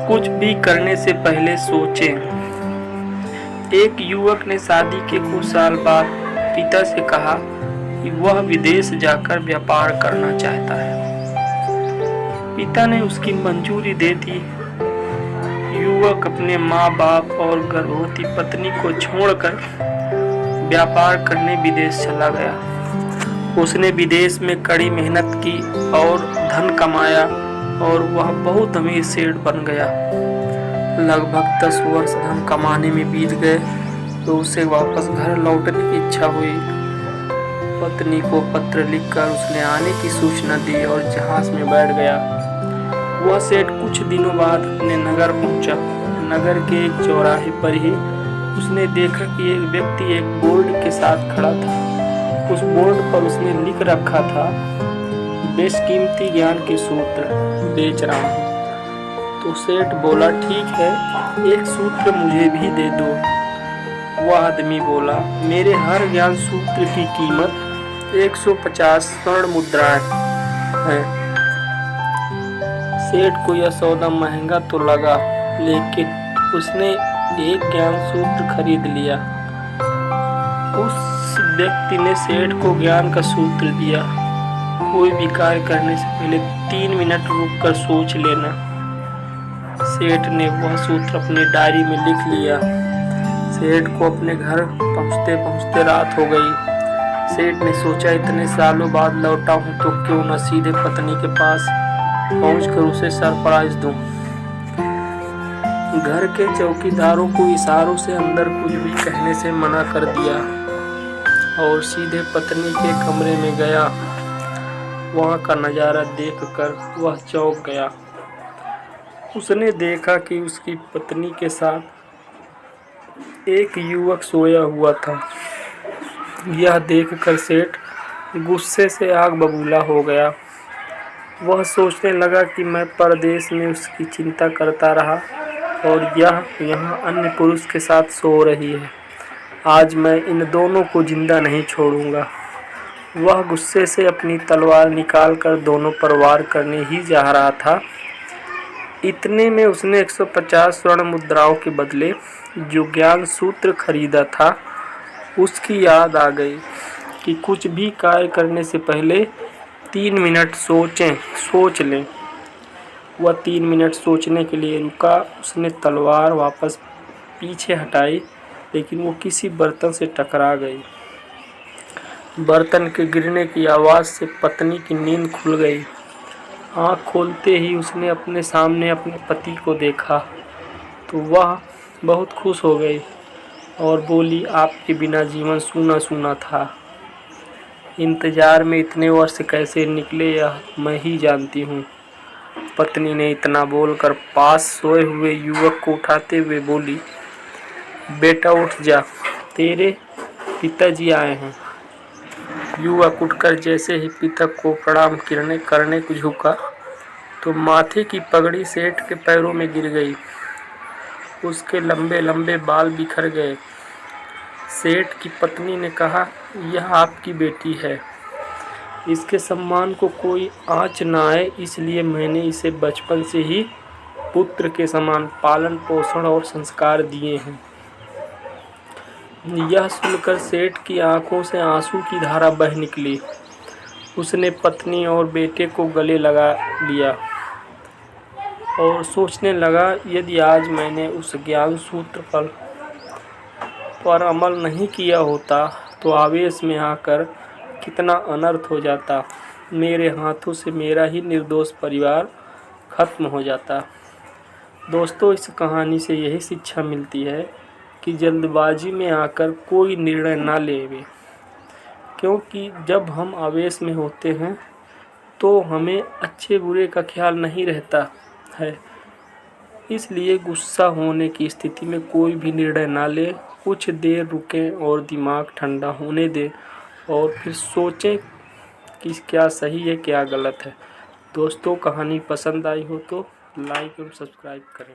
कुछ भी करने से पहले सोचें। एक युवक ने शादी के कुछ साल बाद पिता से कहा कि वह विदेश जाकर व्यापार करना चाहता है। पिता ने उसकी मंजूरी दे दी। युवक अपने माँ बाप और गर्भवती पत्नी को छोड़कर व्यापार करने विदेश चला गया। उसने विदेश में कड़ी मेहनत की और धन कमाया और वह बहुत अमीर सेठ बन गया। लगभग 10 वर्ष धन कमाने में बीत गए तो उसे वापस घर लौटने की इच्छा हुई। पत्नी को पत्र लिखकर उसने आने की सूचना दी और जहाज में बैठ गया। वह सेठ कुछ दिनों बाद अपने नगर पहुंचा। नगर के एक चौराहे पर ही उसने देखा कि एक व्यक्ति एक बोर्ड के साथ खड़ा था। उस बोर्ड पर उसने लिख रखा था, बेशकीमती ज्ञान के सूत्र बेच रहा हूँ। तो सेठ बोला, ठीक है, एक सूत्र मुझे भी दे दो। वह आदमी बोला, मेरे हर ज्ञान सूत्र की कीमत 150 स्वर्ण मुद्राएं है। सेठ को यह सौदा महंगा तो लगा, लेकिन उसने एक ज्ञान सूत्र खरीद लिया। उस व्यक्ति ने सेठ को ज्ञान का सूत्र दिया, कोई भी कार्य करने से पहले 3 मिनट रुककर सोच लेना। सेठ ने वह सूत्र अपनी डायरी में लिख लिया। सेठ को अपने घर पहुंचते पहुंचते रात हो गई। सेठ ने सोचा, इतने सालों बाद लौटा हूं तो क्यों न सीधे पत्नी के पास पहुंचकर उसे सरप्राइज दूं। घर के चौकीदारों को इशारों से अंदर कुछ भी कहने से मना कर दिया और सीधे पत्नी के कमरे में गया। वहां का नज़ारा देखकर वह चौंक गया। उसने देखा कि उसकी पत्नी के साथ एक युवक सोया हुआ था। यह देखकर सेठ गुस्से से आग बबूला हो गया। वह सोचने लगा कि मैं परदेश में उसकी चिंता करता रहा और यह यहाँ अन्य पुरुष के साथ सो रही है। आज मैं इन दोनों को जिंदा नहीं छोड़ूंगा। वह गुस्से से अपनी तलवार निकालकर दोनों पर वार करने ही जा रहा था। इतने में उसने 150 स्वर्ण मुद्राओं के बदले जो ज्ञान सूत्र खरीदा था उसकी याद आ गई कि कुछ भी कार्य करने से पहले 3 मिनट सोच लें। वह 3 मिनट सोचने के लिए रुका। उसने तलवार वापस पीछे हटाई, लेकिन वो किसी बर्तन से टकरा गई। बर्तन के गिरने की आवाज़ से पत्नी की नींद खुल गई। आँख खोलते ही उसने अपने सामने अपने पति को देखा तो वह बहुत खुश हो गई और बोली, आपके बिना जीवन सूना सूना था। इंतज़ार में इतने वर्ष कैसे निकले यह मैं ही जानती हूँ। पत्नी ने इतना बोलकर पास सोए हुए युवक को उठाते हुए बोली, बेटा उठ जा, तेरे पिताजी आए हैं। युवक उठकर जैसे ही पिता को प्रणाम करने को झुका तो माथे की पगड़ी सेठ के पैरों में गिर गई। उसके लंबे लंबे बाल बिखर गए। सेठ की पत्नी ने कहा, यह आपकी बेटी है, इसके सम्मान को कोई आँच न आए, इसलिए मैंने इसे बचपन से ही पुत्र के समान पालन पोषण और संस्कार दिए हैं। यह सुनकर सेठ की आंखों से आंसू की धारा बह निकली। उसने पत्नी और बेटे को गले लगा लिया और सोचने लगा, यदि आज मैंने उस ज्ञान सूत्र पर अमल नहीं किया होता तो आवेश में आकर कितना अनर्थ हो जाता। मेरे हाथों से मेरा ही निर्दोष परिवार खत्म हो जाता। दोस्तों, इस कहानी से यही शिक्षा मिलती है कि जल्दबाजी में आकर कोई निर्णय ना लेवे, क्योंकि जब हम आवेश में होते हैं तो हमें अच्छे बुरे का ख्याल नहीं रहता है। इसलिए गुस्सा होने की स्थिति में कोई भी निर्णय ना ले, कुछ देर रुकें और दिमाग ठंडा होने दें और फिर सोचें कि क्या सही है क्या गलत है। दोस्तों, कहानी पसंद आई हो तो लाइक और सब्सक्राइब करें।